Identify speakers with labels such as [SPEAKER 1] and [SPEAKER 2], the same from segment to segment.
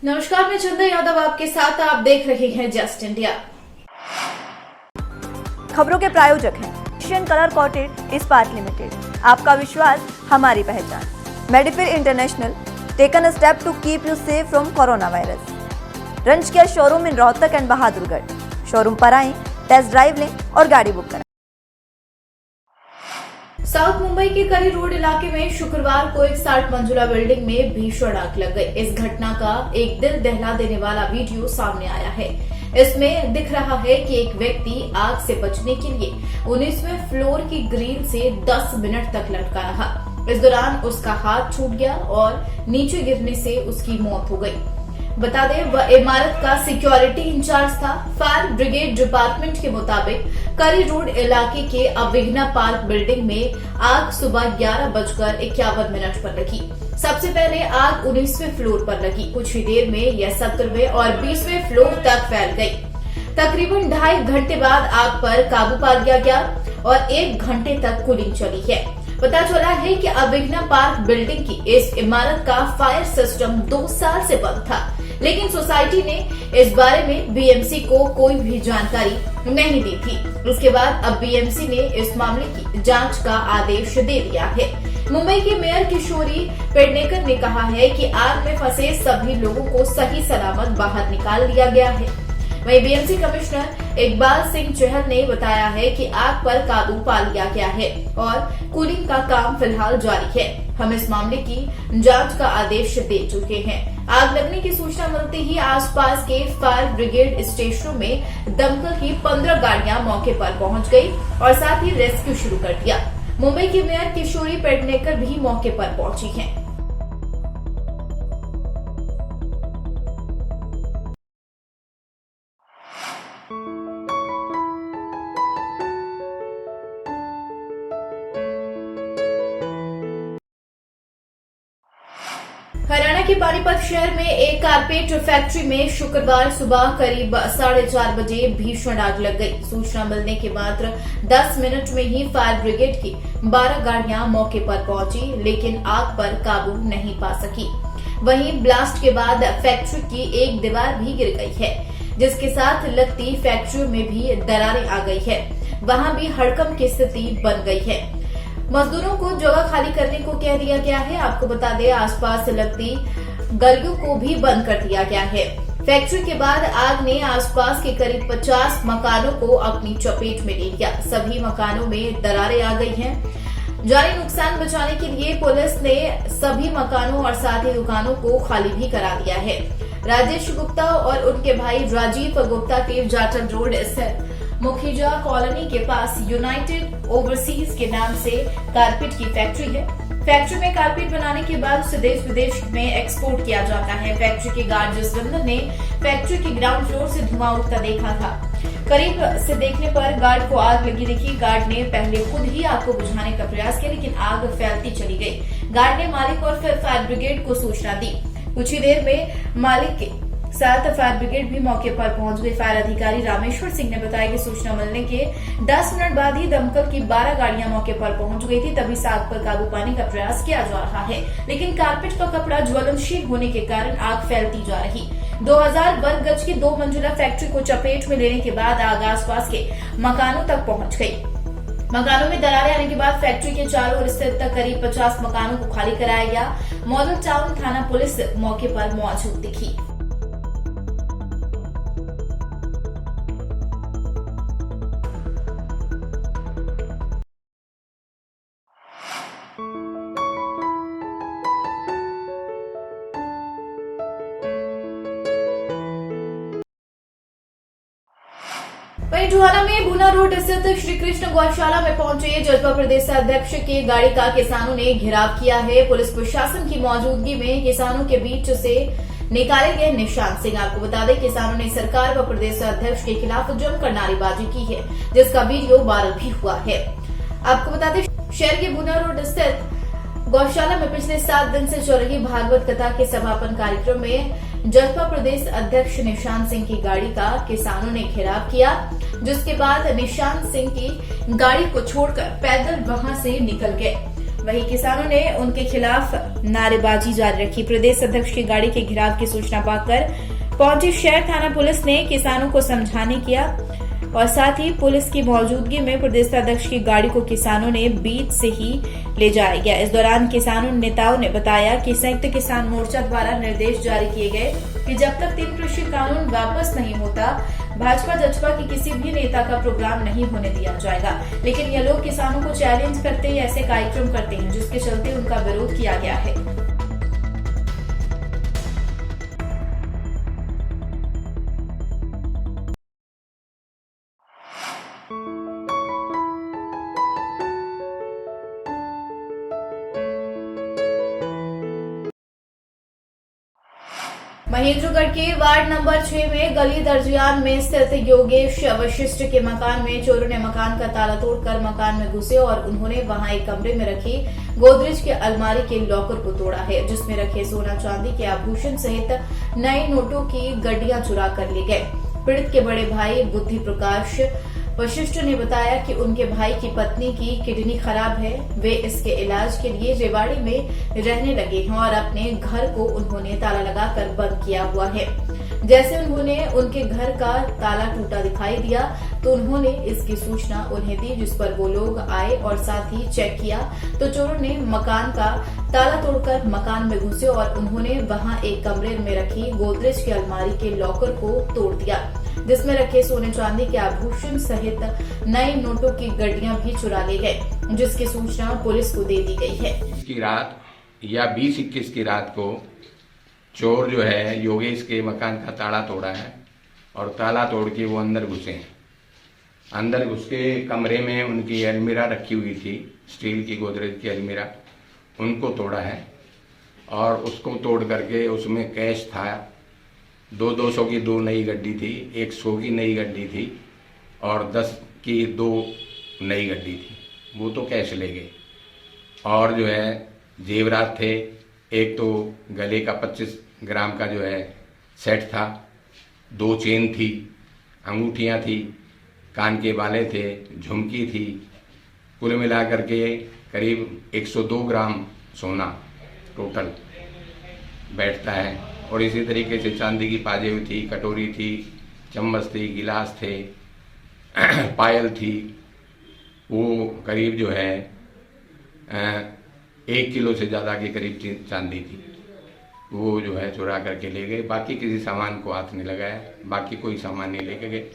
[SPEAKER 1] नमस्कार, मैं चंदा यादव आपके साथ। आप देख रहे हैं जस्ट इंडिया।
[SPEAKER 2] खबरों के प्रायोजक हैं Asian colour coated Ispat limited. आपका विश्वास हमारी पहचान। Medifir international taken a step to keep you safe from corona virus. Ranj Kia showroom in Rohtak and Bahadurgarh. Showroom पर आएं, टेस्ट ड्राइव लें और गाड़ी बुक करें।
[SPEAKER 1] साउथ मुंबई के करी रोड इलाके में शुक्रवार को एक 60 मंजिला बिल्डिंग में भीषण आग लग गई। इस घटना का एक दिल दहला देने वाला वीडियो सामने आया है। इसमें दिख रहा है कि एक व्यक्ति आग से बचने के लिए 19वें फ्लोर की ग्रिल से 10 मिनट तक लटका रहा। इस दौरान उसका हाथ छूट गया और नीचे गिरने से उसकी मौत हो गई। बता दें, वह इमारत का सिक्योरिटी इंचार्ज था। फायर ब्रिगेड डिपार्टमेंट के मुताबिक करी रोड इलाके के अविघ्ना पार्क बिल्डिंग में आग सुबह 11:51 पर लगी। सबसे पहले आग 19वें फ्लोर पर लगी। कुछ ही देर में यह 17वें और 20वें फ्लोर तक फैल गई। तकरीबन 2.5 घंटे बाद आग पर काबू पा लिया गया और 1 घंटे तक कूलिंग चली है। पता चला है कि अविघ्ना पार्क बिल्डिंग की इस इमारत का फायर सिस्टम 2 साल से बंद था, लेकिन सोसाइटी ने इस बारे में बीएमसी को कोई भी जानकारी नहीं दी थी। उसके बाद अब बीएमसी ने इस मामले की जांच का आदेश दे दिया है। मुंबई के मेयर किशोरी पेडनेकर ने कहा है कि आग में फंसे सभी लोगों को सही सलामत बाहर निकाल लिया गया है। वहीं बीएमसी कमिश्नर इकबाल सिंह चहल ने बताया है कि आग पर काबू पा लिया गया है और कूलिंग का काम फिलहाल जारी है। हम इस मामले की जांच का आदेश दे चुके हैं। आग लगने की सूचना मिलते ही आसपास के फायर ब्रिगेड स्टेशनों में दमकल की 15 गाड़ियां मौके पर पहुंच गई और साथ ही रेस्क्यू शुरू कर दिया। मुंबई के मेयर किशोरी पेडनेकर भी मौके पर पहुंची हैं। हरियाणा के पानीपत शहर में एक कारपेट फैक्ट्री में शुक्रवार सुबह करीब 4:30 बजे भीषण आग लग गई। सूचना मिलने के मात्र 10 मिनट में ही फायर ब्रिगेड की 12 गाड़ियां मौके पर पहुंची, लेकिन आग पर काबू नहीं पा सकी। वहीं ब्लास्ट के बाद फैक्ट्री की एक दीवार भी गिर गई है, जिसके साथ लगती फैक्ट्रियों में भी दरारें आ गई है। वहां भी हड़कंप की स्थिति बन गई है। मजदूरों को जगह खाली करने को कह दिया गया है। आपको बता दें, आसपास लगती गलियों को भी बंद कर दिया गया है। फैक्ट्री के बाद आग ने आसपास के करीब 50 मकानों को अपनी चपेट में ले लिया। सभी मकानों में दरारें आ गई हैं। जानी नुकसान बचाने के लिए पुलिस ने सभी मकानों और साथ ही दुकानों को खाली भी करा दिया है। राजेश गुप्ता और उनके भाई राजीव गुप्ता के जाटल रोड स्थित मुखिजा कॉलोनी के पास यूनाइटेड ओवरसीज के नाम से कारपेट की फैक्ट्री है। फैक्ट्री में कारपेट बनाने के बाद उसे देश विदेश में एक्सपोर्ट किया जाता है। फैक्ट्री के गार्ड जसविंदर ने फैक्ट्री के ग्राउंड फ्लोर से धुआं उठता देखा था। करीब से देखने पर गार्ड को आग लगी दिखी। गार्ड ने पहले खुद ही आग को बुझाने का प्रयास किया, लेकिन आग फैलती चली गई। गार्ड ने मालिक और फिर फायर ब्रिगेड को सूचना दी। कुछ ही देर में मालिक के साथ फायर ब्रिगेड भी मौके पर पहुंच गई। फायर अधिकारी रामेश्वर सिंह ने बताया कि सूचना मिलने के 10 मिनट बाद ही दमकल की 12 गाड़ियां मौके पर पहुंच गई थी। तभी से आग पर काबू पाने का प्रयास किया जा रहा है, लेकिन कारपेट का कपड़ा ज्वलनशील होने के कारण आग फैलती जा रही। 2000 वर्ग गज की 2 मंजिला फैक्ट्री को चपेट में लेने के बाद आग आसपास के मकानों तक पहुंच गई। मकानों में दरारें आने के बाद फैक्ट्री के चारों ओर स्थित करीब 50 मकानों को खाली कराया गया। मॉडल टाउन थाना पुलिस मौके पर मौजूद दिखी। वहीं टोहाना में भूना रोड स्थित श्री कृष्ण गौशाला में पहुंचे जसपा प्रदेश अध्यक्ष की गाड़ी का किसानों ने घेराव किया है। पुलिस प्रशासन की मौजूदगी में किसानों के बीच से निकाले गए निशान सिंह। आपको बता दें, किसानों ने सरकार व प्रदेश अध्यक्ष के खिलाफ जमकर नारेबाजी की है, जिसका वीडियो वायरल भी हुआ है। आपको बता दें, शहर के भूना रोड स्थित गौशाला में पिछले 7 दिन से चल रही भागवत कथा के समापन कार्यक्रम में जसपा प्रदेश अध्यक्ष निशांत सिंह की गाड़ी का किसानों ने घेराव किया, जिसके बाद निशांत सिंह की गाड़ी को छोड़कर पैदल वहां से निकल गए। वहीं किसानों ने उनके खिलाफ नारेबाजी जारी रखी। प्रदेश अध्यक्ष की गाड़ी के घिराव की सूचना पाकर पहुंची शहर थाना पुलिस ने किसानों को समझाने किया और साथ ही पुलिस की मौजूदगी में प्रदेश अध्यक्ष की गाड़ी को किसानों ने बीच से ही ले जाया गया। इस दौरान किसानों नेताओं ने बताया कि संयुक्त किसान मोर्चा द्वारा निर्देश जारी किए गए कि जब तक 3 कृषि कानून वापस नहीं होता, भाजपा जजपा के किसी भी नेता का प्रोग्राम नहीं होने दिया जाएगा। लेकिन ये लोग किसानों को चैलेंज करते ही ऐसे कार्यक्रम करते हैं, जिसके चलते उनका विरोध किया गया है। महेंद्रगढ़ के वार्ड नंबर 6 में गली दर्जियान में स्थित योगेश वशिष्ठ के मकान में चोरों ने मकान का ताला तोड़कर मकान में घुसे और उन्होंने वहां एक कमरे में रखी गोदरेज के अलमारी के लॉकर को तोड़ा है, जिसमें रखे सोना चांदी के आभूषण सहित नए नोटों की गड्डियां चुरा कर ले गए। पीड़ित के बड़े भाई बुद्धि प्रकाश वशिष्ठ ने बताया कि उनके भाई की पत्नी की किडनी खराब है। वे इसके इलाज के लिए रेवाड़ी में रहने लगे हैं और अपने घर को उन्होंने ताला लगाकर बंद किया हुआ है। जैसे उन्होंने उनके घर का ताला टूटा दिखाई दिया तो उन्होंने इसकी सूचना उन्हें दी, जिस पर वो लोग आए और साथ ही चेक किया तो चोरों ने मकान का ताला तोड़कर मकान में घुसे और उन्होंने वहां एक कमरे में रखी गोदरेज की अलमारी के लॉकर को तोड़ दिया, जिसमें रखे सोने चांदी के आभूषण सहित नए नोटों की गड्डियां भी चुरा ले गए, जिसकी सूचना पुलिस को दे दी गई है।
[SPEAKER 3] की रात या 20-21 की रात को चोर जो है योगेश के मकान का ताला तोड़ा है और ताला तोड़ के वो अंदर घुसे हैं। अंदर घुस के कमरे में उनकी अलमीरा रखी हुई थी, स्टील की गोदरेज की अलमीरा, उनको तोड़ा है और उसको तोड़ करके उसमें कैश था। 200 की 2 नई गड्डी थी, 100 की नई गड्डी थी और 10 की 2 नई गड्डी थी, वो तो कैश ले गए। और जो है जेवरात थे, एक तो गले का 25 ग्राम का जो है सेट था, 2 चेन थी, अंगूठियां थी, कान के बाले थे, झुमकी थी, कुल मिलाकर के करीब 102 ग्राम सोना टोटल बैठता है। और इसी तरीके से चांदी की पाजेब थी, कटोरी थी, चम्मच थी, गिलास थे, पायल थी। वो करीब जो है 1 किलो से ज़्यादा के करीब चांदी थी, वो जो है चुरा करके ले गए। बाकी किसी सामान को हाथ नहीं लगाया, बाकी कोई सामान नहीं लेके गए।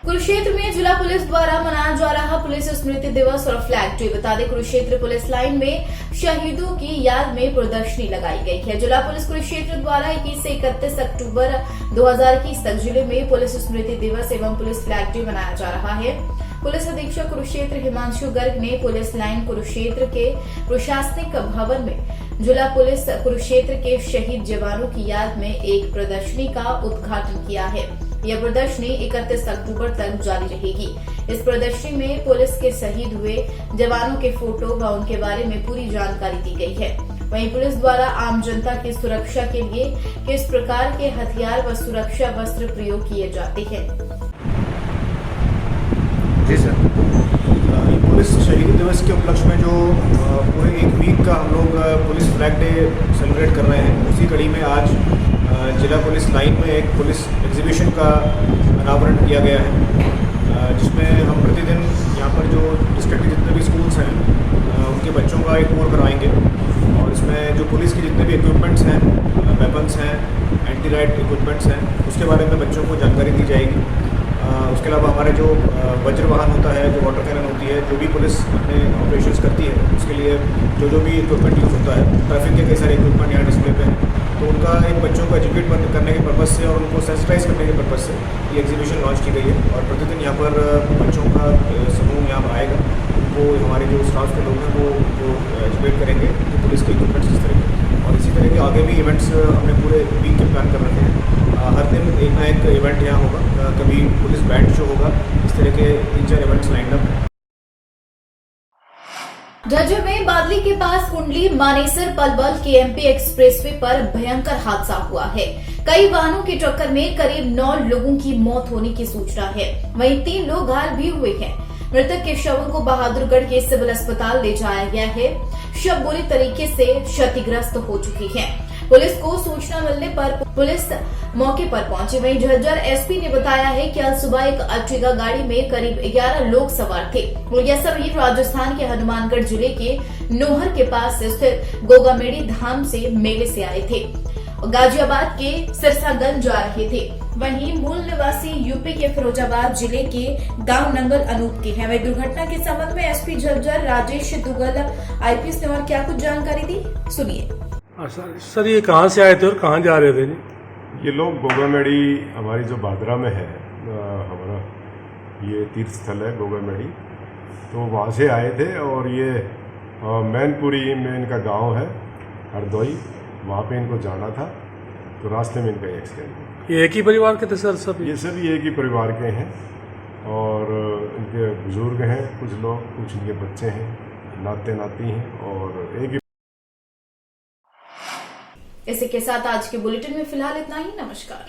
[SPEAKER 1] कुरुक्षेत्र में जिला पुलिस द्वारा मनाया जा रहा पुलिस स्मृति दिवस और फ्लैग डे। बता दें, कुरुक्षेत्र पुलिस लाइन में शहीदों की याद में प्रदर्शनी लगाई गई है। जिला पुलिस कुरुक्षेत्र द्वारा 21 से 31 अक्टूबर 2021 तक जिले में पुलिस स्मृति दिवस एवं पुलिस फ्लैग डे मनाया जा रहा है। पुलिस अधीक्षक कुरुक्षेत्र हिमांशु गर्ग ने पुलिस लाइन कुरुक्षेत्र के प्रशासनिक भवन में जिला पुलिस कुरुक्षेत्र के शहीद जवानों की याद में एक प्रदर्शनी का उद्घाटन किया है। यह प्रदर्शनी 31 अक्टूबर तक जारी रहेगी। इस प्रदर्शनी में पुलिस के शहीद हुए जवानों के फोटो व उनके बारे में पूरी जानकारी दी गई है। वहीं पुलिस द्वारा आम जनता की सुरक्षा के लिए किस प्रकार के हथियार व सुरक्षा वस्त्र प्रयोग किए जाते हैं।
[SPEAKER 4] जी सर, पुलिस शहीद दिवस के उपलक्ष्य में जो पूरे 1 वीक का हम लोग पुलिस फ्लैग डे सेलिब्रेट कर रहे हैं, उसी कड़ी में आज जिला पुलिस लाइन में एक पुलिस एग्जीबिशन का अनावरण किया गया है, जिसमें हम प्रतिदिन यहाँ पर जो डिस्ट्रिक्ट के जितने भी स्कूल्स हैं उनके बच्चों का एक टूर करवाएंगे और इसमें जो पुलिस के जितने भी इक्विपमेंट्स हैं, वेपन्स हैं, एंटी राइट इक्विपमेंट्स हैं, उसके बारे में बच्चों को जानकारी दी जाएगी। उसके अलावा हमारे जो वज्र वाहन होता है, जो वाटर कैनन होती है, जो भी पुलिस अपने ऑपरेशंस करती है, उसके लिए जो भी इक्विपमेंट यूज़ होता है, ट्रैफिक के कई सारे इक्विपमेंट यहाँ डिस्प्ले पे हैं, तो उनका एक बच्चों को एजुकेट करने के पर्पज़ से और उनको सेंसिटाइज करने के पर्पज़ से ये एग्जीबिशन लॉन्च की गई है। और प्रतिदिन यहाँ पर बच्चों का समूह यहाँ पर आएगा, उनको हमारे जो स्टाफ के लोग हैं वो एजुकेट करेंगे कि पुलिस के इक्विपमेंट्स किस तरह के, और इसी तरह के आगे भी इवेंट्स हमने पूरे वीक के प्लान कर रखे हैं। हर दिन एक ना एक इवेंट यहाँ होगा, कभी पुलिस बैंड शो होगा, इस तरह के 3-4 इवेंट्स लाइन अप हैं।
[SPEAKER 1] झज्जर में बादली के पास कुंडली मानेसर पलवल केएमपी एक्सप्रेसवे पर भयंकर हादसा हुआ है। कई वाहनों की टक्कर में करीब 9 लोगों की मौत होने की सूचना है, वहीं 3 लोग घायल भी हुए हैं। मृतक के शवों को बहादुरगढ़ के सिविल अस्पताल ले जाया गया है। शव बुरी तरीके से क्षतिग्रस्त हो चुकी है। पुलिस को सूचना मिलने पर पुलिस मौके पर पहुंची। वहीं झज्जर एसपी ने बताया है कि आज सुबह एक अर्टिगा गाड़ी में करीब 11 लोग सवार थे और यह सभी राजस्थान के हनुमानगढ़ जिले के नोहर के पास स्थित गोगामेड़ी धाम से मेले से आए थे और गाजियाबाद के सिरसागंज जा रहे थे। वहीं मूल निवासी यूपी के फिरोजाबाद जिले के गांव नंगल अनूप के हैं। वही दुर्घटना के संबंध में एसपी झज्जर राजेश दुगल आईपीएस ने और क्या कुछ जानकारी दी, सुनिए।
[SPEAKER 5] सर ये कहाँ से आए थे और कहाँ जा रहे थे जी?
[SPEAKER 6] ये लोग गोगामेड़ी हमारी जो बादरा में है, हमारा ये तीर्थ स्थल है गोगामेड़ी, तो वहाँ से आए थे और ये मैनपुरी में इनका गांव है हरदोई, वहाँ पे इनको जाना था तो रास्ते में इनका एक्सीडेंट हुआ।
[SPEAKER 5] ये एक ही परिवार के थे सर सब?
[SPEAKER 6] ये सभी एक ही परिवार के हैं और इनके बुजुर्ग हैं कुछ लोग, कुछ इनके बच्चे हैं, नाते नाती हैं और एक ही।
[SPEAKER 1] इसी के साथ आज के बुलेटिन में फिलहाल इतना ही। नमस्कार।